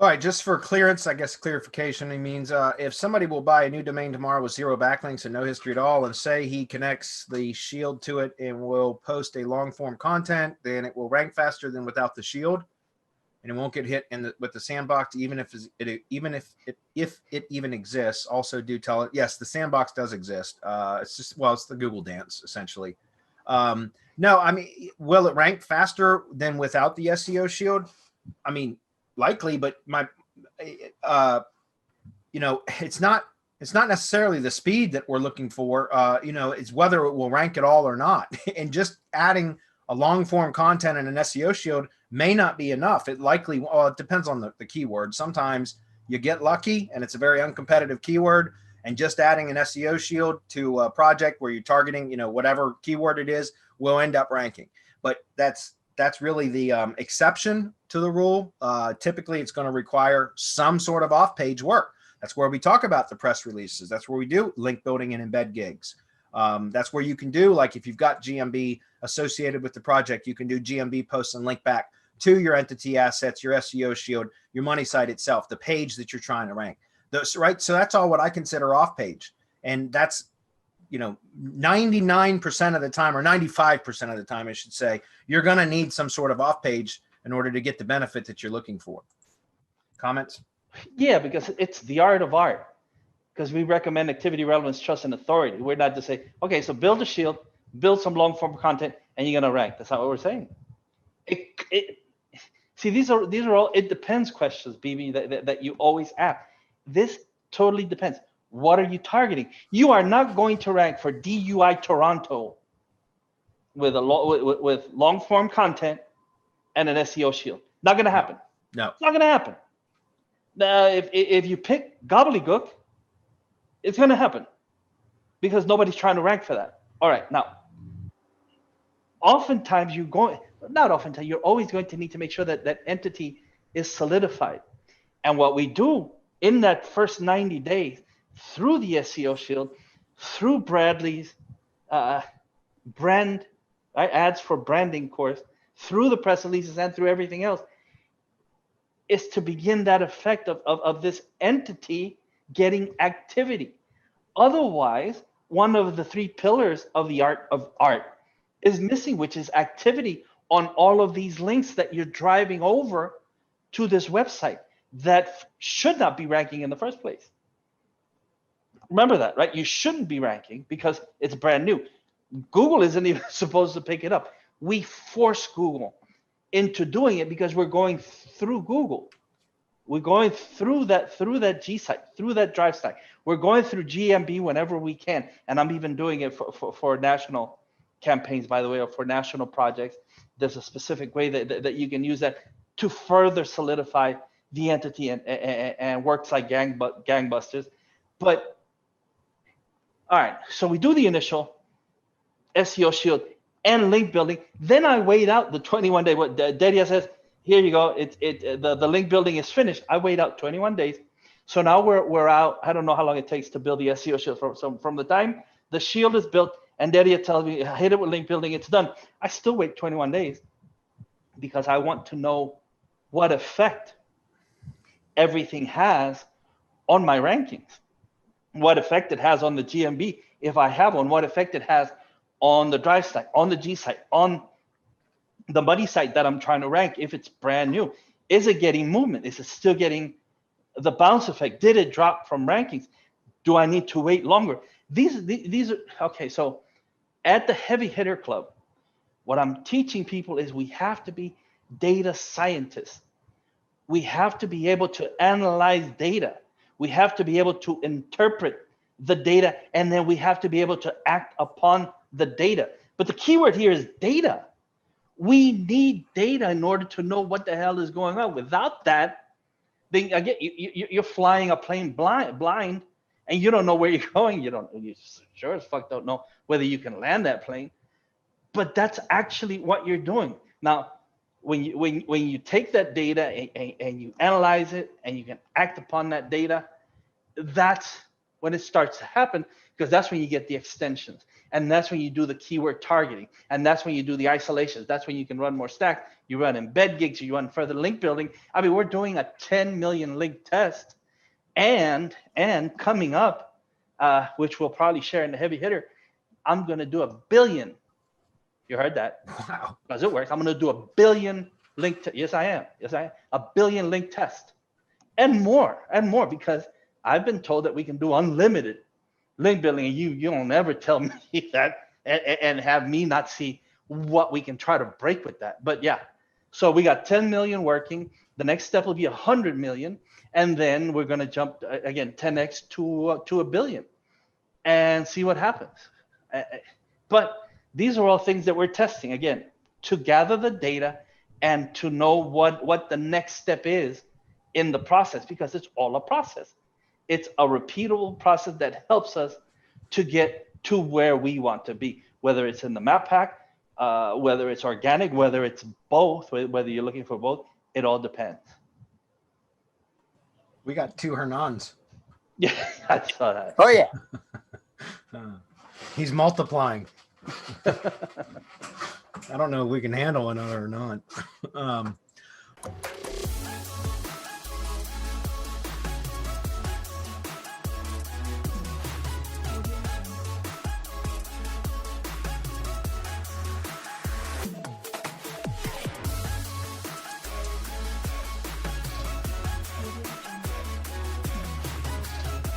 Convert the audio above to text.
All right, just for clearance, I guess clarification, it means if somebody will buy a new domain tomorrow with 0 backlinks and no history at all, and say he connects the shield to it and will post a long form content, then it will rank faster than without the shield, and it won't get hit with the sandbox, even if it even exists. Also, do tell it, yes, the sandbox does exist. It's just, well, it's the Google dance essentially. No, I mean, will it rank faster than without the SEO shield? I mean, likely, but it's not necessarily the speed that we're looking for. It's whether it will rank at all or not. And just adding a long form content and an SEO shield may not be enough. It depends on the keyword. Sometimes you get lucky and it's a very uncompetitive keyword, and just adding an SEO shield to a project where you're targeting, whatever keyword it is, will end up ranking. But that's really the exception to the rule. Typically, it's going to require some sort of off-page work. That's where we talk about the press releases. That's where we do link building and embed gigs. That's where you can do, like if you've got GMB associated with the project, you can do GMB posts and link back to your entity assets, your SEO shield, your money site itself, the page that you're trying to rank. Right? So that's all what I consider off-page. And that's 99% of the time, or 95% of the time, I should say, you're going to need some sort of off page in order to get the benefit that you're looking for. Comments? Yeah, because it's the art of art. Because we recommend activity, relevance, trust, and authority. We're not to say, okay, so build a shield, build some long form content, and you're going to rank. That's not what we're saying. See, these are all it depends questions, BB, that you always ask. This totally depends. What are you targeting? You are not going to rank for DUI Toronto with long form content and an SEO shield. Not going to happen. No, it's not going to happen. If you pick gobbledygook, it's going to happen because nobody's trying to rank for that. All right, now, oftentimes you're always going to need to make sure that that entity is solidified. And what we do in that first 90 days through the SEO shield, through Bradley's brand, ads for branding course, through the press releases and through everything else, is to begin that effect of this entity getting activity. Otherwise, one of the 3 pillars of the art of art is missing, which is activity on all of these links that you're driving over to this website that should not be ranking in the first place. Remember that, right? You shouldn't be ranking because it's brand new. Google isn't even supposed to pick it up. We force Google into doing it because we're going through Google. We're going through that G site, through that drive stack. We're going through GMB whenever we can. And I'm even doing it for national campaigns, by the way, or for national projects. There's a specific way that you can use that to further solidify the entity and works like gangbusters. But all right, so we do the initial SEO shield and link building. Then I wait out the 21 day. What Dedia says, here you go. The link building is finished. I wait out 21 days. So now we're out. I don't know how long it takes to build the SEO shield. From the time the shield is built and Dedia tells me hit it with link building, it's done. I still wait 21 days because I want to know what effect everything has on my rankings, what effect it has on the GMB if I have one, what effect it has on the drive stack, on the G site, on the money site that I'm trying to rank if it's brand new. Is it getting movement? Is it still getting the bounce effect? Did it drop from rankings? Do I need to wait longer? These are okay. So at the Heavy Hitter Club, what I'm teaching people is we have to be data scientists. We have to be able to analyze data. We have to be able to interpret the data, and then we have to be able to act upon the data. But the keyword here is data. We need data in order to know what the hell is going on. Without that, then again, you're flying a plane blind, and you don't know where you're going. You sure as fuck don't know whether you can land that plane. But that's actually what you're doing. Now, when you take that data and you analyze it and you can act upon that data, that's when it starts to happen, because that's when you get the extensions. And that's when you do the keyword targeting. And that's when you do the isolations. That's when you can run more stacks. You run embed gigs, you run further link building. I mean, we're doing a 10 million link test, and coming up, which we'll probably share in the heavy hitter, I'm going to do 1 billion. You heard that? Wow. Because it works. I'm going to do 1 billion link. Yes, I am. Yes, I am. 1 billion link test, and more, because I've been told that we can do unlimited link building, and you don't ever tell me that and have me not see what we can try to break with that. But yeah, so we got 10 million working. The next step will be 100 million, and then we're going to jump again 10x to 1 billion and see what happens. But these are all things that we're testing, again, to gather the data and to know what the next step is in the process, because it's all a process. It's a repeatable process that helps us to get to where we want to be, whether it's in the map pack, whether it's organic, whether it's both, whether you're looking for both, it all depends. We got 2 Hernans. Yeah, I saw that. Oh yeah. He's multiplying. I don't know if we can handle another or not.